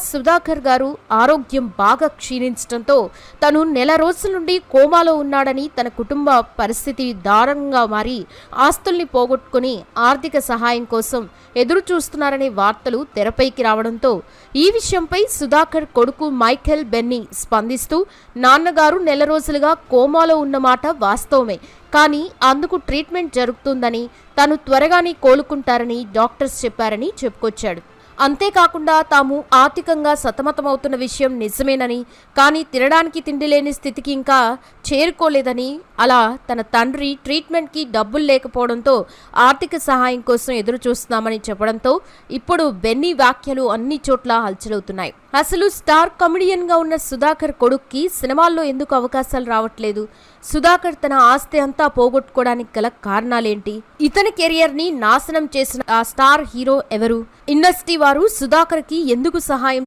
సుధాకర్ గారు ఆరోగ్యం బాగా క్షీణించడంతో తను నెల రోజుల నుండి కోమాలో ఉన్నాడని, తన కుటుంబ పరిస్థితి దారుణంగా మారి ఆస్తుల్ని పోగొట్టుకుని ఆర్థిక సహాయం కోసం ఎదురు చూస్తున్నారనే వార్తలు తెరపైకి రావడంతో ఈ విషయంపై సుధాకర్ కొడుకు మైఖేల్ బెన్నీ స్పందిస్తూ, నాన్నగారు నెల రోజులుగా కోమాలో ఉన్నమాట వాస్తవమే, కానీ అందుకు ట్రీట్మెంట్ జరుగుతుందని, తను త్వరగానే కోలుకుంటారని డాక్టర్స్ చెప్పారని చెప్పుకొచ్చాడు. అంతేకాకుండా తాము ఆర్థికంగా సతమతమవుతున్న విషయం నిజమేనని, కానీ తినడానికి తిండి లేని స్థితికి ఇంకా చేరుకోలేదని, అలా తన తండ్రి ట్రీట్మెంట్కి డబ్బులు లేకపోవడంతో ఆర్థిక సహాయం కోసం ఎదురు చూస్తున్నామని చెప్పడంతో ఇప్పుడు బెన్నీ వ్యాఖ్యలు అన్ని చోట్ల హల్చలవుతున్నాయి. అసలు స్టార్ కమెడియన్గా ఉన్న సుధాకర్ కొడుక్కి సినిమాల్లో ఎందుకు అవకాశాలు రావట్లేదు? సుధాకర్ తన ఆస్తి అంతా పోగొట్టుకోవడానికి గల కారణాలేంటి? ఇతని కెరియర్ని నాశనం చేసిన ఆ స్టార్ హీరో ఎవరు? ఇండస్ట్రీ వారు సుధాకర్కి ఎందుకు సహాయం